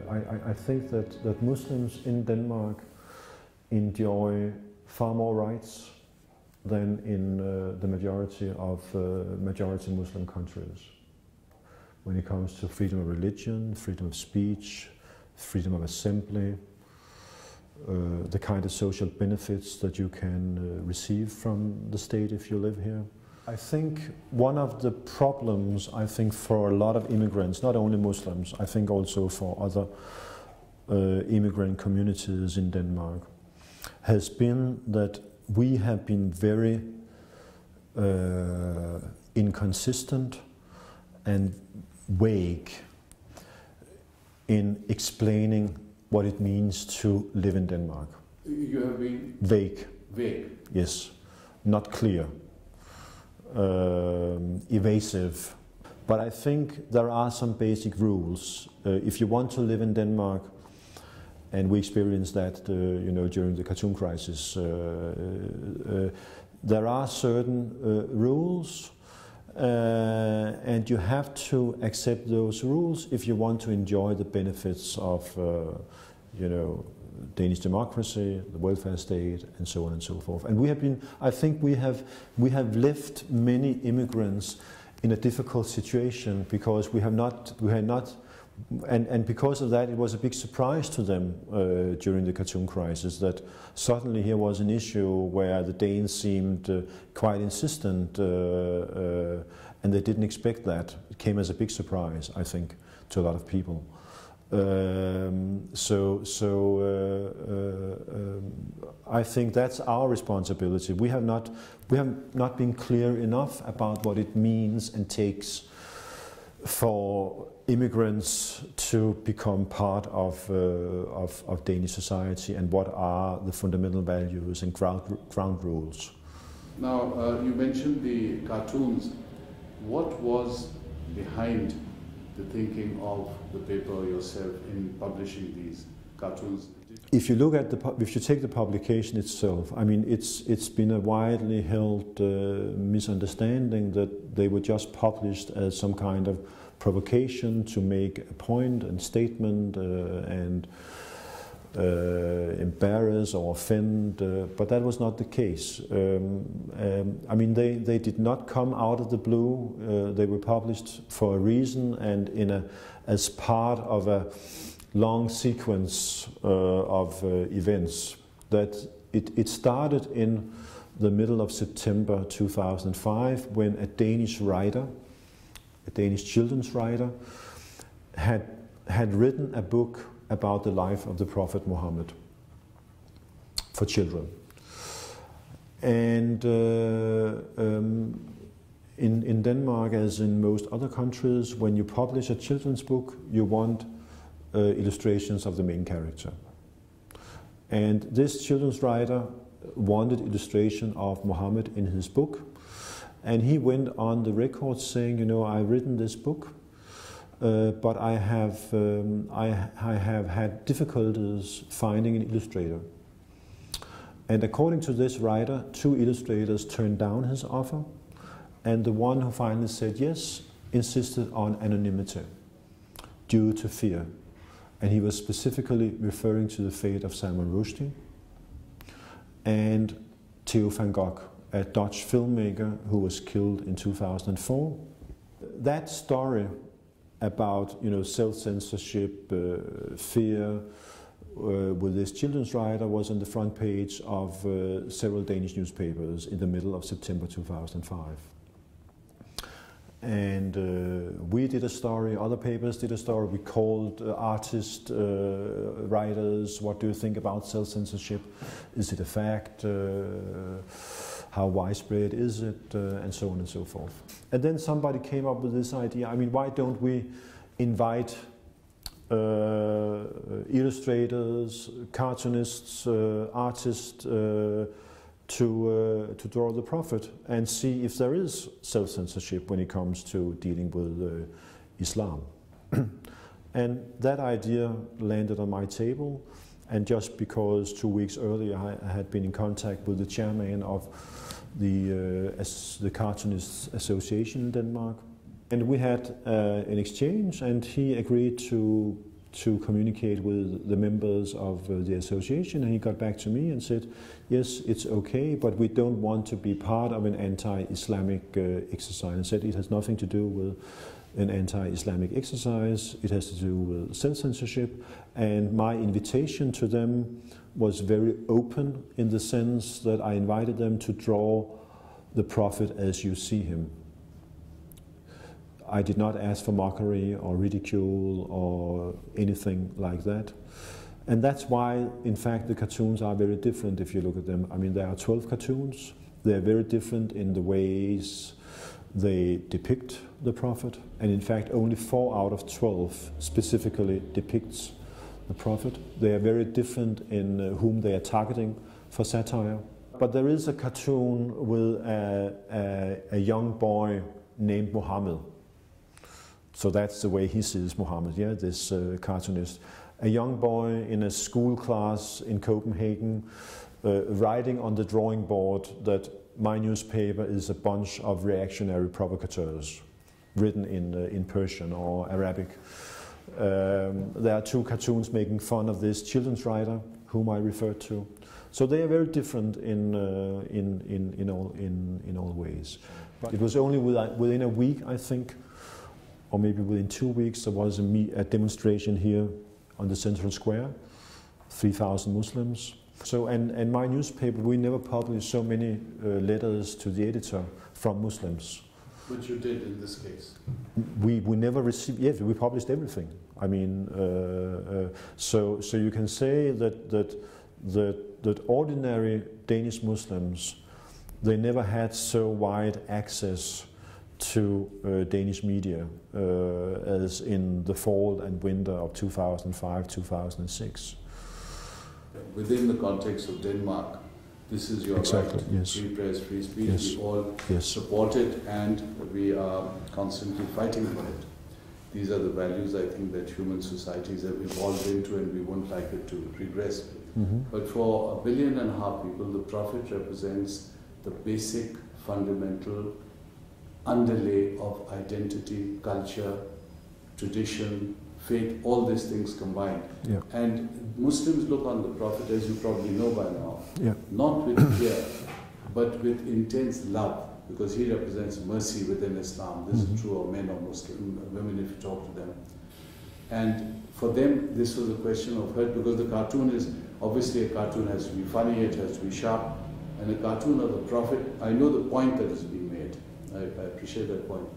I think that Muslims in Denmark enjoy far more rights than in the majority of majority Muslim countries. When it comes to freedom of religion, freedom of speech, freedom of assembly, the kind of social benefits that you can receive from the state if you live here. I think one of the problems, for a lot of immigrants, not only Muslims, I think also for other immigrant communities in Denmark, has been that we have been very inconsistent and vague in explaining what it means to live in Denmark. You have been vague. Vague. Yes, not clear, evasive. But I think there are some basic rules. If you want to live in Denmark, and we experienced that, during the cartoon crisis, there are certain rules. And you have to accept those rules if you want to enjoy the benefits of, Danish democracy, the welfare state, and so on and so forth. And I think we have left many immigrants in a difficult situation because and because of that, it was a big surprise to them during the cartoon crisis that suddenly here was an issue where the Danes seemed quite insistent and they didn't expect that. It came as a big surprise, I think, to a lot of people. I think that's our responsibility. We have not been clear enough about what it means and takes for immigrants to become part of Danish society and what are the fundamental values and ground rules. Now, you mentioned the cartoons. What was behind the thinking of the paper yourself in publishing these cartoons? If you look at if you take the publication itself, I mean, it's been a widely held misunderstanding that they were just published as some kind of provocation to make a point and statement and embarrass or offend, but that was not the case. I mean, they did not come out of the blue. They were published for a reason and as part of a long sequence of events. That it started in the middle of September 2005 when a Danish writer, a Danish children's writer, had written a book about the life of the Prophet Muhammad for children. And in Denmark, as in most other countries, when you publish a children's book, you want illustrations of the main character. And this children's writer wanted illustration of Muhammad in his book. And he went on the record saying, I've written this book, but I have had difficulties finding an illustrator. And according to this writer, 2 illustrators turned down his offer, and the one who finally said yes insisted on anonymity due to fear. And he was specifically referring to the fate of Salman Rushdie and Theo van Gogh, a Dutch filmmaker who was killed in 2004. That story about self-censorship, fear, with this children's writer was on the front page of several Danish newspapers in the middle of September 2005. And we did a story, other papers did a story. We called artists, writers, what do you think about self-censorship? Is it a fact? How widespread is it? And so on and so forth. And then somebody came up with this idea. I mean, why don't we invite illustrators, cartoonists, artists to draw the Prophet and see if there is self-censorship when it comes to dealing with Islam. And that idea landed on my table, and just because 2 weeks earlier I had been in contact with the chairman of the Cartoonists Association in Denmark, and we had an exchange, and he agreed to to communicate with the members of the association, and he got back to me and said, yes, it's okay, but we don't want to be part of an anti-Islamic exercise. And said it has nothing to do with an anti-Islamic exercise, it has to do with self-censorship, and my invitation to them was very open in the sense that I invited them to draw the Prophet as you see him. I did not ask for mockery or ridicule or anything like that. And that's why, in fact, the cartoons are very different if you look at them. I mean, there are 12 cartoons. They're very different in the ways they depict the Prophet. And in fact, only 4 out of 12 specifically depicts the Prophet. They are very different in whom they are targeting for satire. But there is a cartoon with a young boy named Muhammad. So that's the way he sees Muhammad, yeah, this cartoonist. A young boy in a school class in Copenhagen writing on the drawing board that my newspaper is a bunch of reactionary provocateurs, written in Persian or Arabic. There are 2 cartoons making fun of this children's writer, whom I referred to. So they are very different in all ways. But it was only within a week, I think, or maybe within 2 weeks, there was a demonstration here on the central square, 3,000 Muslims. So, and my newspaper, we never published so many letters to the editor from Muslims. Which you did in this case? We never received, yes, we published everything. I mean, so you can say that ordinary Danish Muslims, they never had so wide access to Danish media as in the fall and winter of 2005-2006. Within the context of Denmark, this is your exactly, right, yes. free press, free speech, yes. we all yes. support it and we are constantly fighting for it. These are the values I think that human societies have evolved into and we won't like it to regress. Mm-hmm. But for 1.5 billion people, the Prophet represents the basic, fundamental underlay of identity, culture, tradition, faith, all these things combined. Yeah. And Muslims look on the Prophet, as you probably know by now, yeah. not with fear, but with intense love, because he represents mercy within Islam. This is true of men or Muslim women if you talk to them. And for them, this was a question of hurt, because the cartoon is, obviously a cartoon has to be funny, it has to be sharp, and a cartoon of the Prophet, I know the point that is being made. I appreciate that point.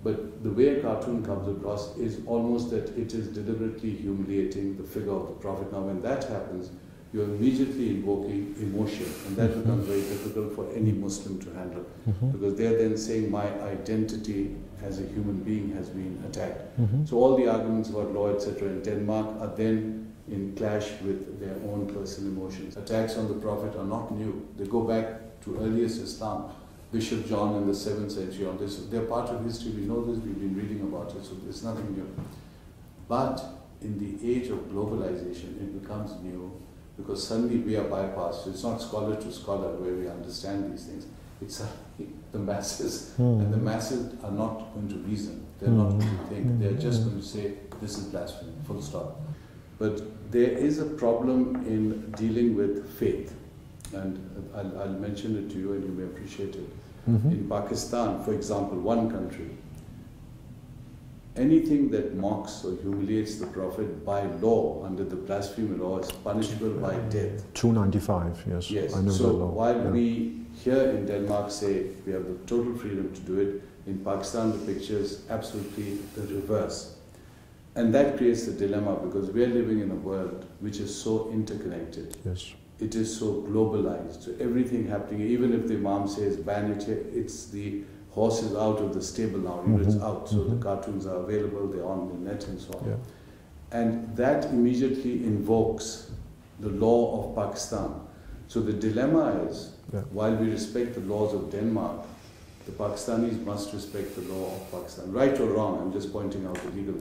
But the way a cartoon comes across is almost that it is deliberately humiliating the figure of the Prophet. Now when that happens, you're immediately invoking emotion, and that becomes very difficult for any Muslim to handle, because they're then saying my identity as a human being has been attacked. So all the arguments about law, etc. in Denmark are then in clash with their own personal emotions. Attacks on the Prophet are not new. They go back to earliest Islam. Bishop John in the 7th century on this. They're part of history, we know this, we've been reading about it, so there's nothing new. But in the age of globalization, it becomes new because suddenly we are bypassed. So it's not scholar to scholar where we understand these things. It's the masses, and the masses are not going to reason. They're not going to think. They're just going to say, this is blasphemy, full stop. But there is a problem in dealing with faith. And I'll mention it to you and you may appreciate it. In Pakistan, for example, one country, anything that mocks or humiliates the Prophet by law, under the blasphemy law, is punishable by death. 295, yes. Yes, I know so that law. while we here in Denmark say we have the total freedom to do it, in Pakistan the picture is absolutely the reverse. And that creates a dilemma because we are living in a world which is so interconnected. Yes. It is so globalized, so everything happening, even if the Imam says ban it here, it's the horse is out of the stable now, it's out, so the cartoons are available, they're on the net and so on. Yeah. And that immediately invokes the law of Pakistan. So the dilemma is, while we respect the laws of Denmark, the Pakistanis must respect the law of Pakistan. Right or wrong, I'm just pointing out the legal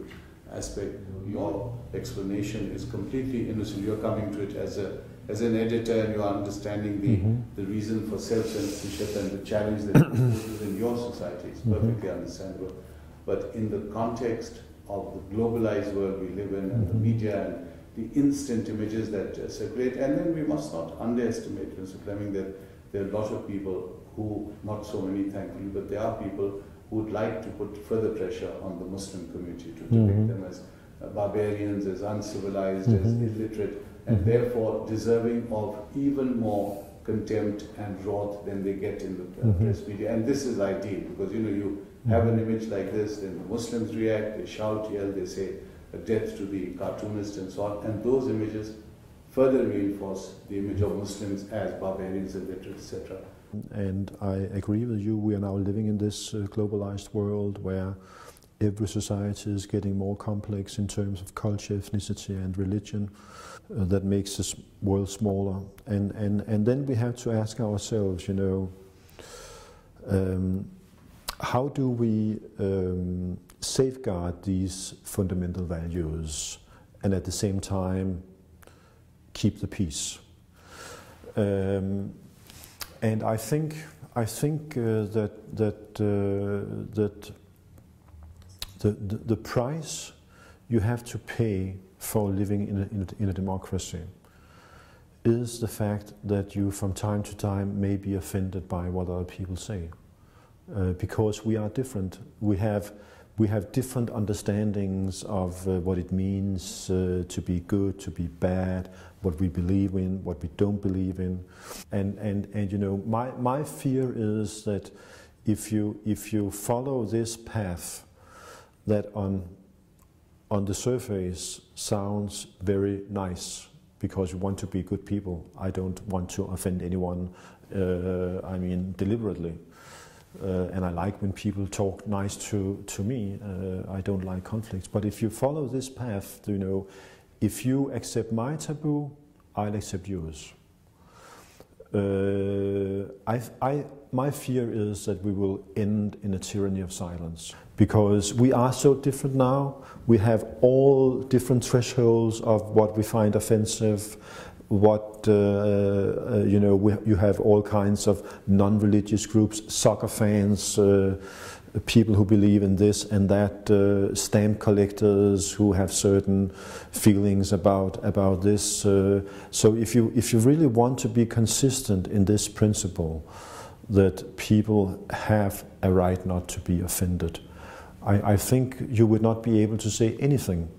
aspect. Your explanation is completely innocent. You're coming to it as an editor and you're understanding the reason for self-censorship and the challenge that it poses in your society. It's perfectly understandable. But in the context of the globalized world we live in, and the media and the instant images that circulate. And then we must not underestimate, Mr. Flemming, that there are a lot of people who, not so many thankfully, but there are people who would like to put further pressure on the Muslim community to depict them as barbarians, as uncivilized, as illiterate, and therefore deserving of even more contempt and wrath than they get in the press media. And this is ideal, because you have an image like this, then the Muslims react, they shout, yell, they say death to the cartoonist and so on, and those images further reinforce the image of Muslims as barbarians, illiterate, etc. And I agree with you, we are now living in this globalized world where every society is getting more complex in terms of culture, ethnicity and religion. That makes this world smaller. And then we have to ask ourselves, how do we safeguard these fundamental values and at the same time keep the peace? And I think that the price you have to pay for living in a democracy is the fact that you from time to time may be offended by what other people say, because we are different. We have different understandings of what it means to be good, to be bad, what we believe in, what we don't believe in, and my fear is that if you follow this path that on the surface sounds very nice because you want to be good people. I don't want to offend anyone, deliberately. And I like when people talk nice to me. I don't like conflicts. But if you follow this path, if you accept my taboo, I'll accept yours. My fear is that we will end in a tyranny of silence, because we are so different now. We have all different thresholds of what we find offensive, you have all kinds of non-religious groups, soccer fans, people who believe in this and that, stamp collectors who have certain feelings about this. So if you really want to be consistent in this principle, that people have a right not to be offended, I think you would not be able to say anything.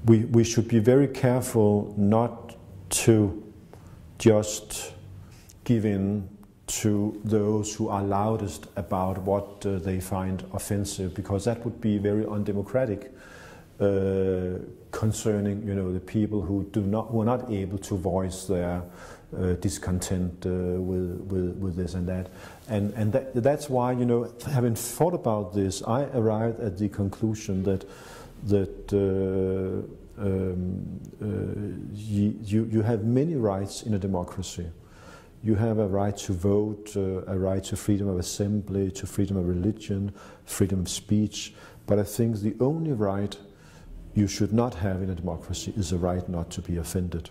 We should be very careful not to just give in to those who are loudest about what they find offensive, because that would be very undemocratic concerning the people who are not able to voice their discontent with this and that, and that's why having thought about this, I arrived at the conclusion that you have many rights in a democracy. You have a right to vote, a right to freedom of assembly, to freedom of religion, freedom of speech. But I think the only right you should not have in a democracy is the right not to be offended.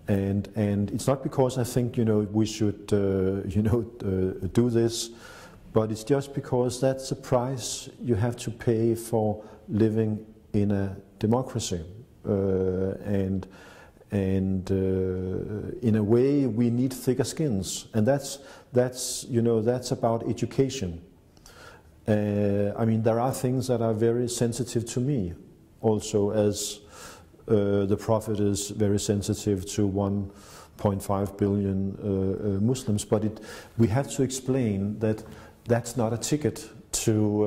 And it's not because I think we should do this, but it's just because that's the price you have to pay for living in a democracy. And in a way we need thicker skins, and that's about education. There are things that are very sensitive to me also, as the Prophet is very sensitive to 1.5 billion Muslims, but we have to explain that that's not a ticket to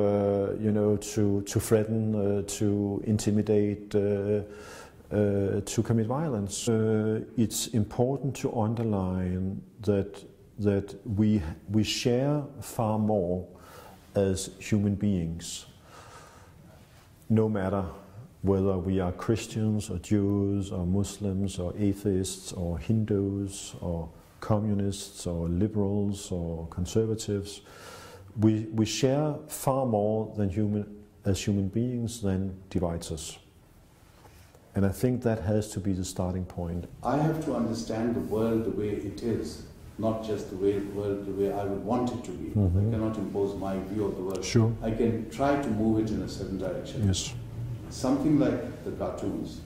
threaten, to intimidate, to commit violence. It's important to underline that we share far more as human beings, no matter whether we are Christians or Jews or Muslims or atheists or Hindus or communists or liberals or conservatives. We share far more as human beings than divides us. And I think that has to be the starting point. I have to understand the world the way it is, not just the world the way I would want it to be. I cannot impose my view of the world. Sure. I can try to move it in a certain direction. Yes. something like the cartoons,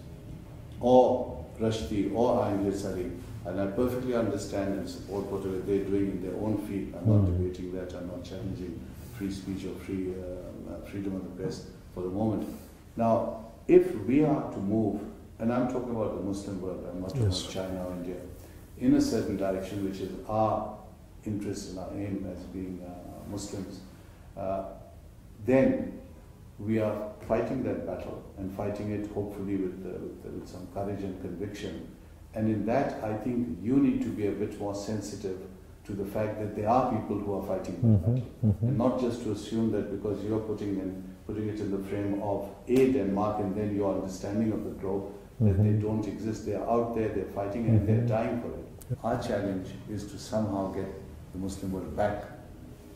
or Rushdie, or Angel Sari, and I perfectly understand and support whatever they're doing in their own field. I'm not debating that, I'm not challenging free speech or freedom of the press for the moment. Now, if we are to move, and I'm talking about the Muslim world, I'm not talking about China or India, in a certain direction, which is our interest and our aim as being Muslims, then we are fighting that battle and fighting it hopefully with some courage and conviction. And in that, I think you need to be a bit more sensitive to the fact that there are people who are fighting that battle. And not just to assume that because you're putting it in the frame of Denmark and then your understanding of the globe, that they don't exist. They're out there, they're fighting, and they're dying for it. Our challenge is to somehow get the Muslim world back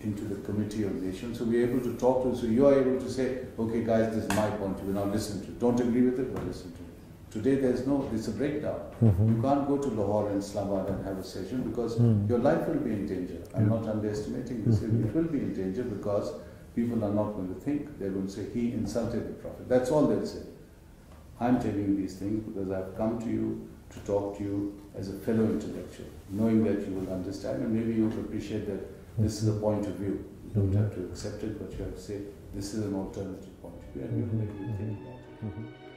into the Committee of Nations, so we're able to talk to it, so you are able to say, okay guys, this is my point of view, now listen to it. Don't agree with it, but listen to it. Today there's a breakdown. You can't go to Lahore and Islamabad and have a session because your life will be in danger. I'm not underestimating this. It will be in danger because people are not going to think. They're going to say, he insulted the Prophet. That's all they'll say. I'm telling you these things because I've come to you to talk to you as a fellow intellectual, knowing that you will understand and maybe you'll appreciate that this is a point of view. You don't have to accept it, but you have to say, this is an alternative point of view, and you'll make me think about it.